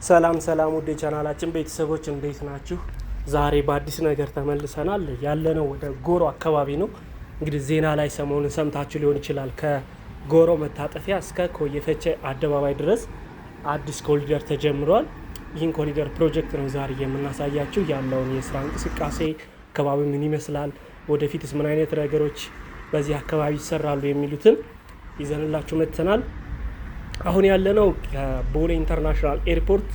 ሰላም ሰላም ውድ የቻናላችን ቤተሰቦች እንዴት ናችሁ? ዛሬ በአዲስ ነገር ተመልሰናል። ያለነው ወደ ጎሮ አካባቢ ነው። እንግዲህ ዜና ላይ ሰሞኑን ሰምታችሁ ሊሆን ይችላል። ከጎሮ መታጠፊያ እስከ ኮየፈቼ አደባባይ ድረስ አዲስ ኮሪደር ተጀምሯል። ይህን ኮሪደር ፕሮጀክት ነው ዛሬ የምናሳያችሁ። ያለውን የስራ እንቅስቃሴ አካባቢ ምን ይመስላል፣ ወደፊትስ ምን አይነት ነገሮች በዚህ አካባቢ ይሰራሉ የሚሉትን ይዘንላችሁ መጥተናል። አሁን ያለነው ከቦሌ ኢንተርናሽናል ኤርፖርት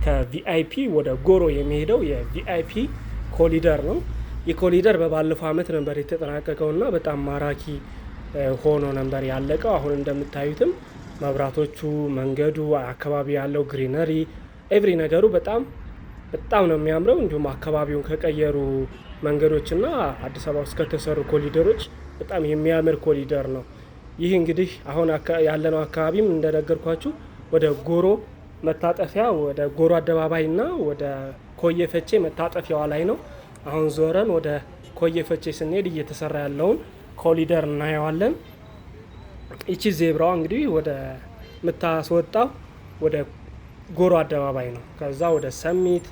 ከቪአይፒ ወደ ጎሮ የሚሄደው የቪአይፒ ኮሪደር ነው። ይህ ኮሪደር በባለፈው አመት ነበር የተጠናቀቀውና በጣም ማራኪ ሆኖ ነበር ያለቀው። አሁን እንደምታዩትም መብራቶቹ፣ መንገዱ፣ አካባቢ ያለው ግሪነሪ ኤቭሪ ነገሩ በጣም ነው የሚያምረው። እንዲሁም አካባቢውን ከቀየሩ መንገዶችና አዲስ አበባ ውስጥ ከተሰሩ ኮሪደሮች በጣም የሚያምር ኮሪደር ነው። ይህ እንግዲህ አሁን ያለነው አካባቢም እንደነገርኳችሁ ወደ ጎሮ መታጠፊያ ወደ ጎሮ አደባባይና ወደ ኮየፈቼ መታጠፊያዋ ላይ ነው። አሁን ዞረን ወደ ኮየፈቼ ስንሄድ እየተሰራ ያለውን ኮሪደር እናየዋለን። ይቺ ዜብራዋ እንግዲህ ወደ ምታስወጣው ወደ ጎሮ አደባባይ ነው። ከዛ ወደ ሰሚት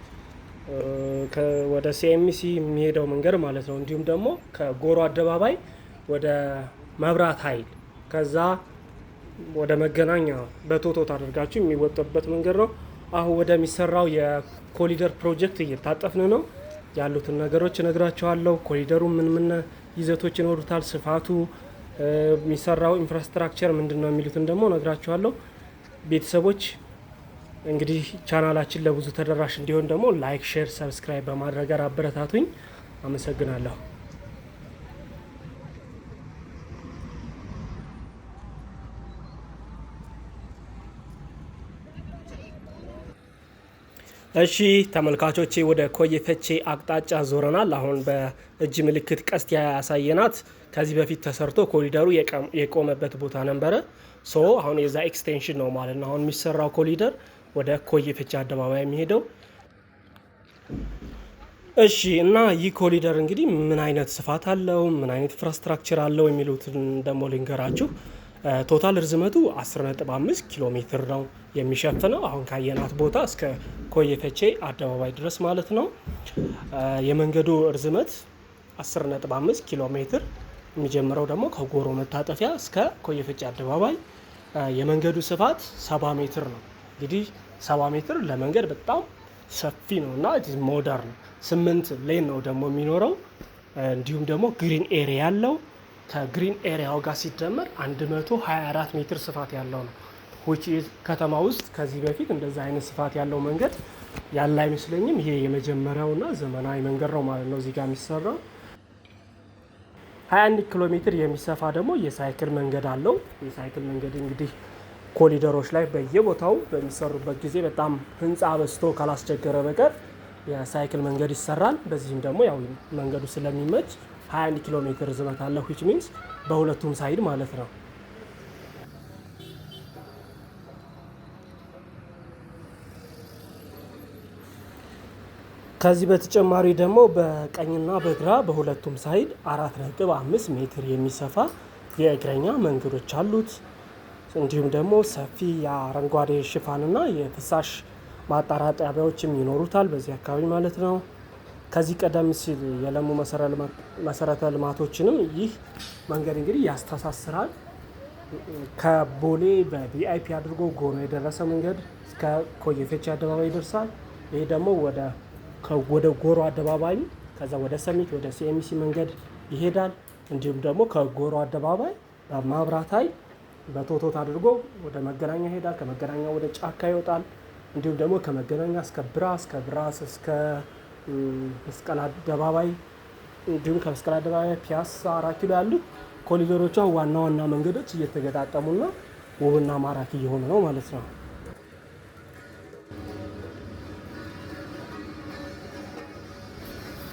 ወደ ሲኤምሲ የሚሄደው መንገድ ማለት ነው። እንዲሁም ደግሞ ከጎሮ አደባባይ ወደ መብራት ኃይል ከዛ ወደ መገናኛ በቶቶት አድርጋችሁ የሚወጡበት መንገድ ነው። አሁን ወደሚሰራው የኮሪደር ፕሮጀክት እየታጠፍን ነው። ያሉትን ነገሮች እነግራችኋለሁ። ኮሪደሩ ምን ይዘቶች ይኖሩታል፣ ስፋቱ፣ የሚሰራው ኢንፍራስትራክቸር ምንድን ነው የሚሉትን ደግሞ እነግራችኋለሁ። ቤተሰቦች እንግዲህ ቻናላችን ለብዙ ተደራሽ እንዲሆን ደግሞ ላይክ፣ ሼር፣ ሰብስክራይብ በማድረግ አበረታቱኝ። አመሰግናለሁ። እሺ ተመልካቾቼ ወደ ኮየፈቼ አቅጣጫ ዞረናል። አሁን በእጅ ምልክት ቀስት ያሳየናት ከዚህ በፊት ተሰርቶ ኮሪደሩ የቆመበት ቦታ ነበረ። አሁን የዛ ኤክስቴንሽን ነው ማለት ነው። አሁን የሚሰራው ኮሪደር ወደ ኮየፈቼ አደባባይ የሚሄደው። እሺ እና ይህ ኮሪደር እንግዲህ ምን አይነት ስፋት አለው፣ ምን አይነት ኢንፍራስትራክቸር አለው የሚሉትን ደግሞ ልንገራችሁ። ቶታል ርዝመቱ 10.5 ኪሎ ሜትር ነው የሚሸፍነው። አሁን ካየናት ቦታ እስከ ኮየፈቼ አደባባይ ድረስ ማለት ነው። የመንገዱ ርዝመት 10.5 ኪሎ ሜትር የሚጀምረው ደግሞ ከጎሮ መታጠፊያ እስከ ኮየፈቼ አደባባይ። የመንገዱ ስፋት 70 ሜትር ነው። እንግዲህ 70 ሜትር ለመንገድ በጣም ሰፊ ነው እና ሞደርን 8 ሌን ነው ደግሞ የሚኖረው። እንዲሁም ደግሞ ግሪን ኤሪያ ያለው ከግሪን ኤሪያው ጋር ሲደመር 124 ሜትር ስፋት ያለው ነው። ከተማ ውስጥ ከዚህ በፊት እንደዛ አይነት ስፋት ያለው መንገድ ያለ አይመስለኝም። ይሄ የመጀመሪያውና ዘመናዊ መንገድ ነው ማለት ነው። እዚህ ጋር የሚሰራው 21 ኪሎ ሜትር የሚሰፋ ደግሞ የሳይክል መንገድ አለው። የሳይክል መንገድ እንግዲህ ኮሪደሮች ላይ በየቦታው በሚሰሩበት ጊዜ በጣም ህንፃ በዝቶ ካላስቸገረ በቀር የሳይክል መንገድ ይሰራል። በዚህም ደግሞ ያው መንገዱ ስለሚመች 21 ኪሎ ሜትር ርዝመት አለው which means በሁለቱም ሳይድ ማለት ነው። ከዚህ በተጨማሪ ደግሞ በቀኝና በግራ በሁለቱም ሳይድ 4.5 ሜትር የሚሰፋ የእግረኛ መንገዶች አሉት። እንዲሁም ደግሞ ሰፊ የአረንጓዴ ሽፋንና የፍሳሽ ማጣራጠቢያዎችም ይኖሩታል በዚህ አካባቢ ማለት ነው። ከዚህ ቀደም ሲል የለሙ መሰረተ ልማቶችንም ይህ መንገድ እንግዲህ ያስተሳስራል። ከቦሌ በቪአይፒ አድርጎ ጎሮ የደረሰ መንገድ እስከ ኮየፈቼ አደባባይ ይደርሳል። ይሄ ደግሞ ወደ ጎሮ አደባባይ ከዛ ወደ ሰሚት ወደ ሲኤምሲ መንገድ ይሄዳል። እንዲሁም ደግሞ ከጎሮ አደባባይ በመብራት ኃይል በቶቶት አድርጎ ወደ መገናኛ ይሄዳል። ከመገናኛ ወደ ጫካ ይወጣል። እንዲሁም ደግሞ ከመገናኛ እስከ ብራስ እስከ መስቀል አደባባይ እንዲሁም ከመስቀል አደባባይ ፒያሳ 4 ኪሎ ያሉት ኮሪደሮቿ ዋና መንገዶች እየተገጣጠሙና ውብና ማራኪ እየሆኑ ነው ማለት ነው።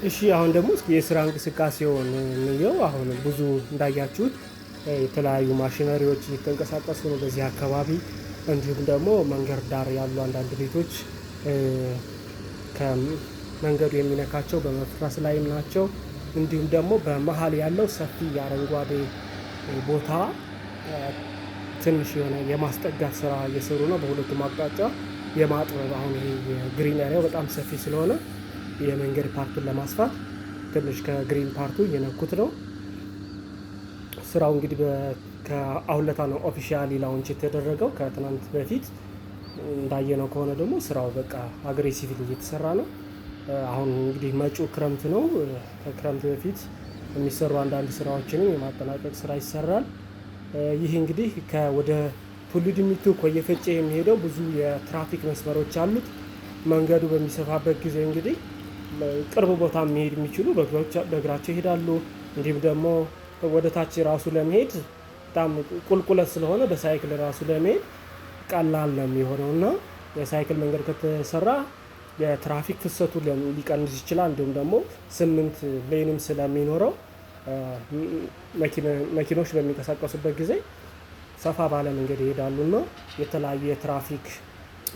እሺ አሁን ደግሞ የስራ እንቅስቃሴውን እንየው። አሁን ብዙ እንዳያችሁት የተለያዩ ማሽነሪዎች እየተንቀሳቀሱ ነው በዚህ አካባቢ። እንዲሁም ደግሞ መንገድ ዳር ያሉ አንዳንድ ቤቶች መንገዱ የሚነካቸው በመፍረስ ላይም ናቸው። እንዲሁም ደግሞ በመሀል ያለው ሰፊ የአረንጓዴ ቦታ ትንሽ የሆነ የማስጠጋት ስራ እየሰሩ ነው በሁለቱም አቅጣጫ። የማጥበብ አሁን ይሄ የግሪን ኤሪያው በጣም ሰፊ ስለሆነ የመንገድ ፓርቱን ለማስፋት ትንሽ ከግሪን ፓርቱ እየነኩት ነው። ስራው እንግዲህ ከአሁን ለታ ነው ኦፊሻሊ ላውንች የተደረገው። ከትናንት በፊት እንዳየነው ከሆነ ደግሞ ስራው በቃ አግሬሲቭሊ እየተሰራ ነው። አሁን እንግዲህ መጪው ክረምት ነው። ከክረምት በፊት የሚሰሩ አንዳንድ ስራዎችንም የማጠናቀቅ ስራ ይሰራል። ይህ እንግዲህ ወደ ቱሉ ዲምቱ ኮየ ፈጬ የሚሄደው ብዙ የትራፊክ መስመሮች አሉት። መንገዱ በሚሰፋበት ጊዜ እንግዲህ ቅርብ ቦታ መሄድ የሚችሉ በእግራቸው ይሄዳሉ። እንዲሁም ደግሞ ወደ ታች ራሱ ለመሄድ በጣም ቁልቁለት ስለሆነ በሳይክል ራሱ ለመሄድ ቀላል ነው የሚሆነው እና የሳይክል መንገድ ከተሰራ የትራፊክ ፍሰቱ ሊቀንስ ይችላል። እንዲሁም ደግሞ 8 ሌንም ስለሚኖረው መኪኖች በሚንቀሳቀሱበት ጊዜ ሰፋ ባለ መንገድ ይሄዳሉና የተለያዩ የትራፊክ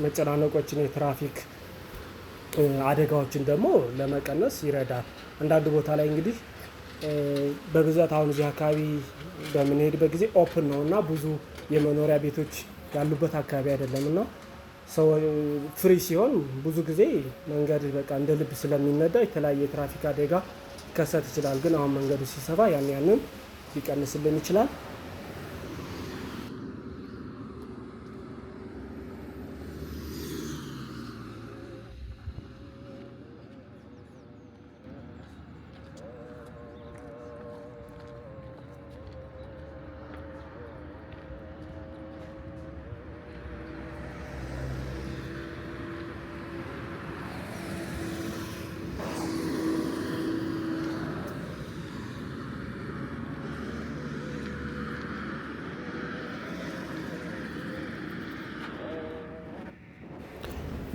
መጨናነቆችን የትራፊክ አደጋዎችን ደግሞ ለመቀነስ ይረዳል። አንዳንድ ቦታ ላይ እንግዲህ በብዛት አሁን እዚህ አካባቢ በምንሄድበት ጊዜ ኦፕን ነው እና ብዙ የመኖሪያ ቤቶች ያሉበት አካባቢ አይደለም እና ሰው ፍሪ ሲሆን ብዙ ጊዜ መንገድ በቃ እንደ ልብ ስለሚነዳ የተለያየ የትራፊክ አደጋ ሊከሰት ይችላል። ግን አሁን መንገዱ ሲሰፋ ያንን ሊቀንስልን ይችላል።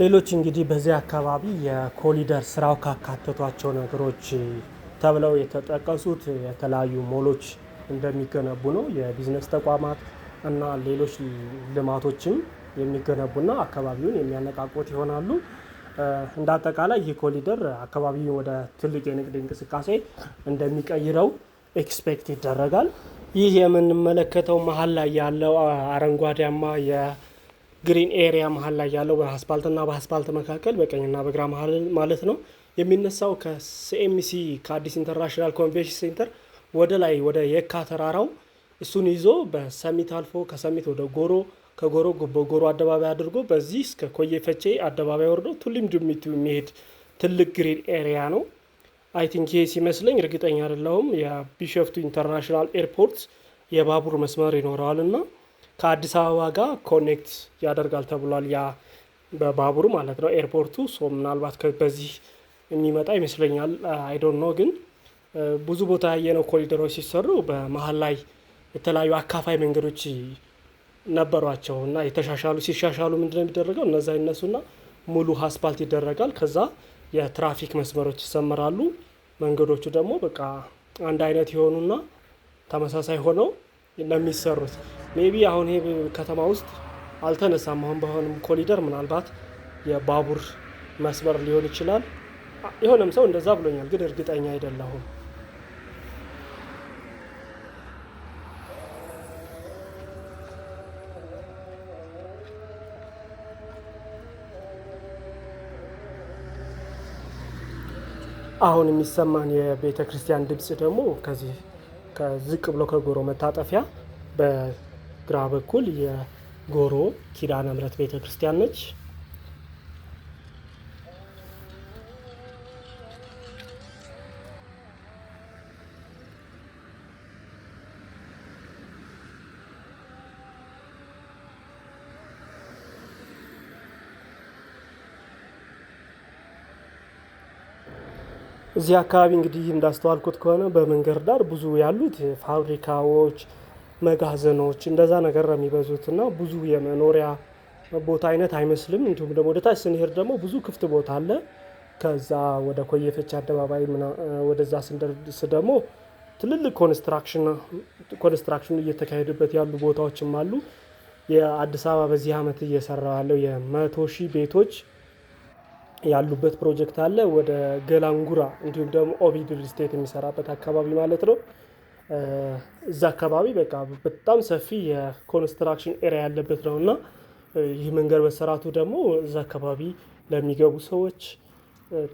ሌሎች እንግዲህ በዚህ አካባቢ የኮሊደር ስራው ካካተቷቸው ነገሮች ተብለው የተጠቀሱት የተለያዩ ሞሎች እንደሚገነቡ ነው። የቢዝነስ ተቋማት እና ሌሎች ልማቶችም የሚገነቡና አካባቢውን የሚያነቃቁት ይሆናሉ። እንደ አጠቃላይ ይህ ኮሊደር አካባቢውን ወደ ትልቅ የንግድ እንቅስቃሴ እንደሚቀይረው ኤክስፔክት ይደረጋል። ይህ የምንመለከተው መሀል ላይ ያለው አረንጓዴያማ ግሪን ኤሪያ መሀል ላይ ያለው በአስፓልትና በአስፓልት መካከል በቀኝና በግራ መሀል ማለት ነው የሚነሳው ከሲኤምሲ ከአዲስ ኢንተርናሽናል ኮንቬንሽን ሴንተር ወደ ላይ ወደ የካ ተራራው እሱን ይዞ በሰሚት አልፎ ከሰሚት ወደ ጎሮ ከጎሮ በጎሮ አደባባይ አድርጎ በዚህ እስከ ኮየ ፈጬ አደባባይ ወርዶ ቱሊም ዲምቱ የሚሄድ ትልቅ ግሪን ኤሪያ ነው። አይ ቲንክ ይሄ ሲመስለኝ እርግጠኛ አይደለሁም የቢሾፍቱ ኢንተርናሽናል ኤርፖርት የባቡር መስመር ይኖረዋል እና ከአዲስ አበባ ጋር ኮኔክት ያደርጋል ተብሏል። ያ በባቡሩ ማለት ነው ኤርፖርቱ ምናልባት በዚህ የሚመጣ ይመስለኛል። አይ ዶንት ኖ ግን ብዙ ቦታ ያየነው ኮሪደሮች ሲሰሩ በመሀል ላይ የተለያዩ አካፋይ መንገዶች ነበሯቸው እና ሲሻሻሉ ምንድነው የሚደረገው? እነዛ ይነሱና ሙሉ አስፓልት ይደረጋል። ከዛ የትራፊክ መስመሮች ይሰመራሉ። መንገዶቹ ደግሞ በቃ አንድ አይነት የሆኑና ተመሳሳይ ሆነው ለሚሰሩት ሜቢ አሁን ይሄ ከተማ ውስጥ አልተነሳም። አሁን በሆነም ኮሊደር ምናልባት የባቡር መስመር ሊሆን ይችላል። የሆነም ሰው እንደዛ ብሎኛል፣ ግን እርግጠኛ አይደለሁም። አሁን የሚሰማን የቤተ ክርስቲያን ድምጽ ደግሞ ከዚህ ከዝቅ ብሎ ከጎሮ መታጠፊያ በግራ በኩል የጎሮ ኪዳነ ምሕረት ቤተ ክርስቲያን ነች። እዚህ አካባቢ እንግዲህ እንዳስተዋልኩት ከሆነ በመንገድ ዳር ብዙ ያሉት ፋብሪካዎች፣ መጋዘኖች እንደዛ ነገር ነው የሚበዙት እና ብዙ የመኖሪያ ቦታ አይነት አይመስልም። እንዲሁም ደግሞ ወደ ታች ስንሄድ ደግሞ ብዙ ክፍት ቦታ አለ። ከዛ ወደ ኮየ ፈጬ አደባባይ ወደዛ ስንደርስ ደግሞ ትልልቅ ኮንስትራክሽን እየተካሄዱበት ያሉ ቦታዎችም አሉ። የአዲስ አበባ በዚህ ዓመት እየሰራ ያለው የ100,000 ቤቶች ያሉበት ፕሮጀክት አለ ወደ ገላንጉራ እንዲሁም ደግሞ ኦቪድ ሪል ስቴት የሚሰራበት አካባቢ ማለት ነው። እዛ አካባቢ በቃ በጣም ሰፊ የኮንስትራክሽን ኤሪያ ያለበት ነው እና ይህ መንገድ መሰራቱ ደግሞ እዛ አካባቢ ለሚገቡ ሰዎች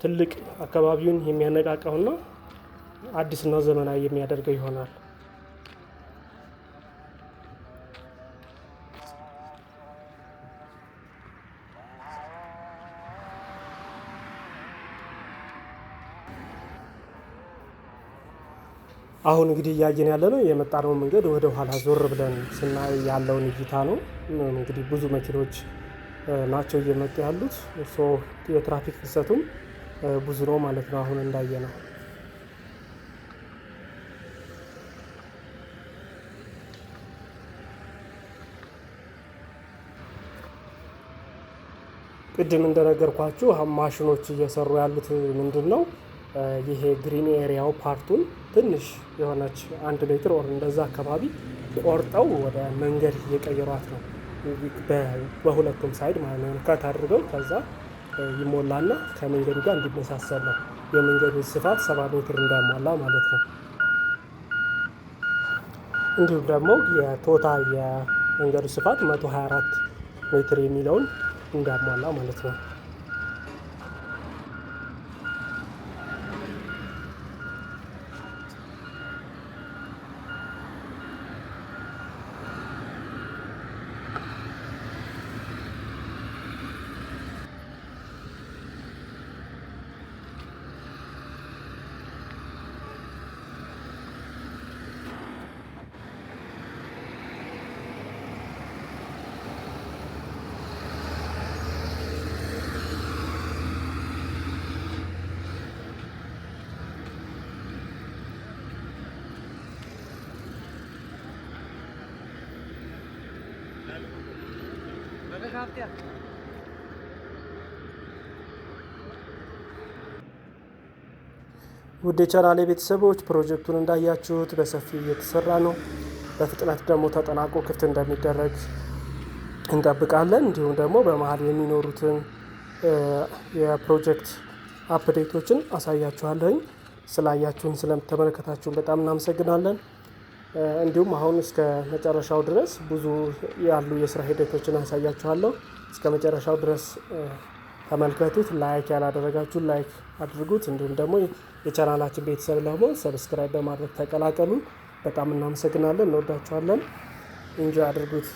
ትልቅ አካባቢውን የሚያነቃቃውና አዲስና ዘመናዊ የሚያደርገው ይሆናል። አሁን እንግዲህ እያየን ያለነው የመጣነው መንገድ ወደ ኋላ ዞር ብለን ስናይ ያለውን እይታ ነው። እንግዲህ ብዙ መኪኖች ናቸው እየመጡ ያሉት። የትራፊክ ፍሰቱም ብዙ ነው ማለት ነው። አሁን እንዳየነው ቅድም እንደነገርኳችሁ ማሽኖች እየሰሩ ያሉት ምንድን ነው? ይሄ ግሪን ኤሪያው ፓርቱን ትንሽ የሆነች 1 ሜትር ወር እንደዛ አካባቢ ቆርጠው ወደ መንገድ እየቀየሯት ነው። በሁለቱም ሳይድ ማለት ነው ከት አድርገው ከዛ ይሞላና ከመንገዱ ጋር እንዲመሳሰል ነው። የመንገዱ ስፋት 70 ሜትር እንዳሟላ ማለት ነው። እንዲሁም ደግሞ የቶታል የመንገዱ ስፋት 124 ሜትር የሚለውን እንዳሟላ ማለት ነው። ውድ የቻናሌ ቤተሰቦች ፕሮጀክቱን እንዳያችሁት በሰፊው እየተሰራ ነው። በፍጥነት ደግሞ ተጠናቆ ክፍት እንደሚደረግ እንጠብቃለን። እንዲሁም ደግሞ በመሀል የሚኖሩትን የፕሮጀክት አፕዴቶችን አሳያችኋለሁኝ። ስላያችሁን ስለተመለከታችሁን በጣም እናመሰግናለን። እንዲሁም አሁን እስከ መጨረሻው ድረስ ብዙ ያሉ የስራ ሂደቶችን አሳያችኋለሁ። እስከ መጨረሻው ድረስ ተመልከቱት። ላይክ ያላደረጋችሁ ላይክ አድርጉት። እንዲሁም ደግሞ የቻናላችን ቤተሰብ ለመሆን ሰብስክራይብ በማድረግ ተቀላቀሉ። በጣም እናመሰግናለን። እንወዳችኋለን። ኢንጆይ አድርጉት።